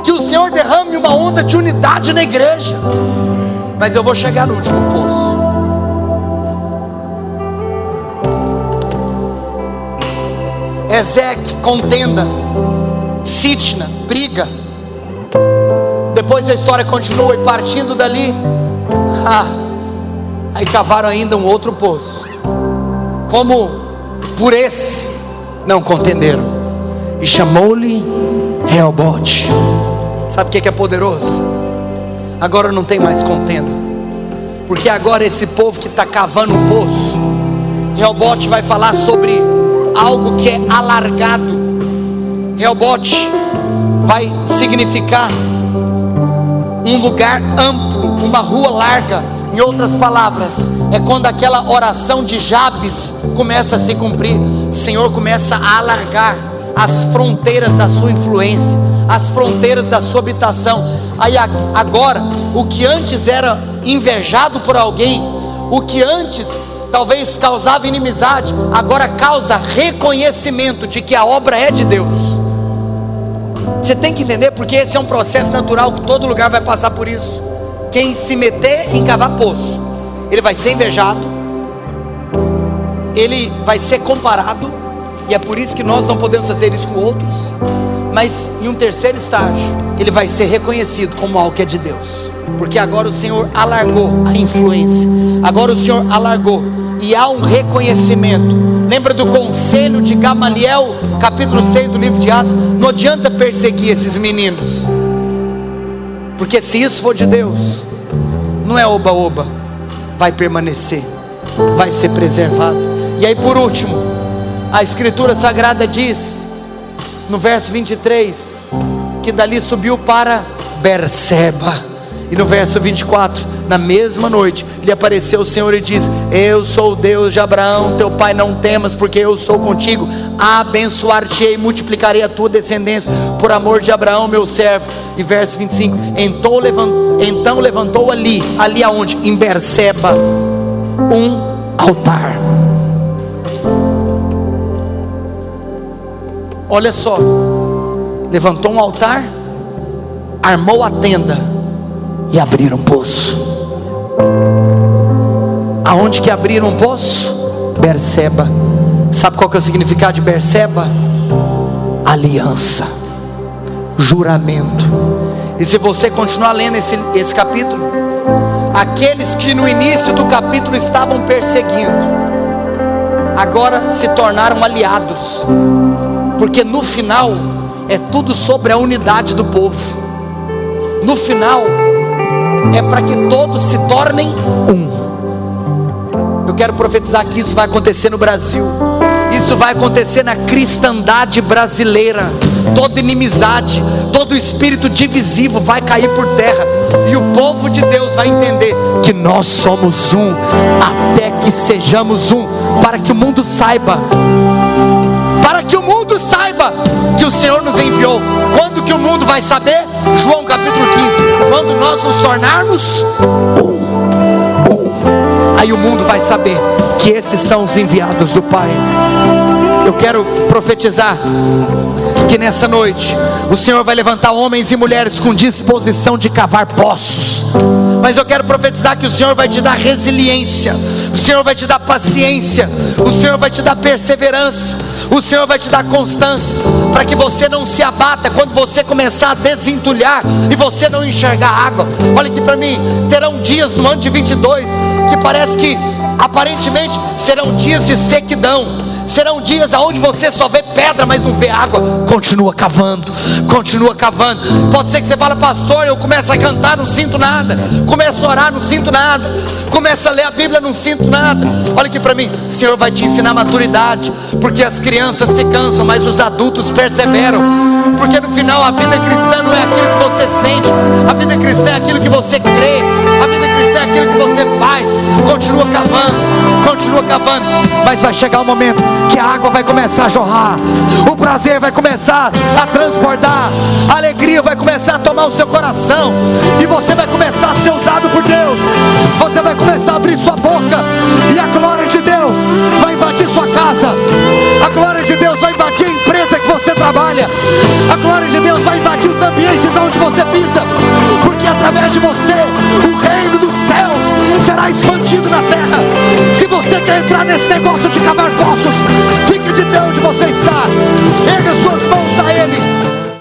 Que o Senhor derrame uma onda de unidade na igreja. Mas eu vou chegar no último poço. Ezeque, contenda. Sitna, briga. Depois a história continua, e partindo dali, aí cavaram ainda um outro poço. Como por esse não contenderam, e chamou-lhe Reobote. Sabe o que é poderoso? Agora não tem mais contenda, porque agora esse povo que está cavando um poço, Reobote vai falar sobre algo que é alargado. Reobote vai significar um lugar amplo, uma rua larga. Em outras palavras, é quando aquela oração de Jabes começa a se cumprir. O Senhor começa a alargar as fronteiras da sua influência, as fronteiras da sua habitação. Aí agora, o que antes era invejado por alguém, o que antes talvez causava inimizade, agora causa reconhecimento de que a obra é de Deus. Você tem que entender, porque esse é um processo natural, que todo lugar vai passar por isso. Quem se meter em cavar poço, ele vai ser invejado, ele vai ser comparado, e é por isso que nós não podemos fazer isso com outros. Mas em um terceiro estágio, ele vai ser reconhecido como algo que é de Deus, porque agora o Senhor alargou a influência, agora o Senhor alargou, e há um reconhecimento. Lembra do conselho de Gamaliel, capítulo 6 do livro de Atos? Não adianta perseguir esses meninos, porque se isso for de Deus, não é oba-oba, vai permanecer, vai ser preservado. E aí por último, a Escritura Sagrada diz, no verso 23, que dali subiu para Berseba. E no verso 24, na mesma noite, lhe apareceu o Senhor e diz: eu sou o Deus de Abraão, teu pai, não temas, porque eu sou contigo, abençoar-te-ei, multiplicarei a tua descendência, por amor de Abraão, meu servo. E verso 25, então levantou ali aonde? Em Berseba, um altar. Olha só, levantou um altar, armou a tenda, e abriram um poço. Aonde que abriram um poço? Berseba. Sabe qual que é o significado de Berseba? Aliança, juramento. E se você continuar lendo esse capítulo, aqueles que no início do capítulo estavam perseguindo, agora se tornaram aliados, porque no final é tudo sobre a unidade do povo. No final é para que todos se tornem um. Eu quero profetizar que isso vai acontecer no Brasil, isso vai acontecer na cristandade brasileira. Toda inimizade, todo espírito divisivo vai cair por terra, e o povo de Deus vai entender que nós somos um, até que sejamos um, para que o mundo saiba, que o Senhor nos enviou. Quando que o mundo vai saber? João capítulo 15, quando nós nos tornarmos um. Aí o mundo vai saber que esses são os enviados do Pai. Eu quero profetizar que nessa noite o Senhor vai levantar homens e mulheres com disposição de cavar poços, mas eu quero profetizar que o Senhor vai te dar resiliência, o Senhor vai te dar paciência, o Senhor vai te dar perseverança, o Senhor vai te dar constância, para que você não se abata quando você começar a desentulhar e você não enxergar água. Olha aqui para mim, terão dias no ano de 22 que parece que aparentemente serão dias de sequidão, serão dias onde você só vê pedra, mas não vê água. Continua cavando, continua cavando. Pode ser que você fale: pastor, eu começo a cantar, não sinto nada, começo a orar, não sinto nada, começo a ler a Bíblia, não sinto nada. Olha aqui para mim, o Senhor vai te ensinar maturidade, porque as crianças se cansam, mas os adultos perseveram. Porque no final a vida cristã não é aquilo que você sente, a vida cristã é aquilo que você crê, a vida cristã é aquilo que você faz. Continua cavando, continua cavando, mas vai chegar um momento que a água vai começar a jorrar, o prazer vai começar a transbordar, a alegria vai começar a tomar o seu coração, e você vai começar a ser usado por Deus. Você vai começar a abrir sua boca, e a glória de Deus vai invadir sua casa, a glória de Deus vai invadir a empresa que você trabalha, a glória de Deus vai invadir os ambientes onde você pisa, porque através de você o reino dos céus será expandido na terra. Se você quer entrar nesse negócio de cavar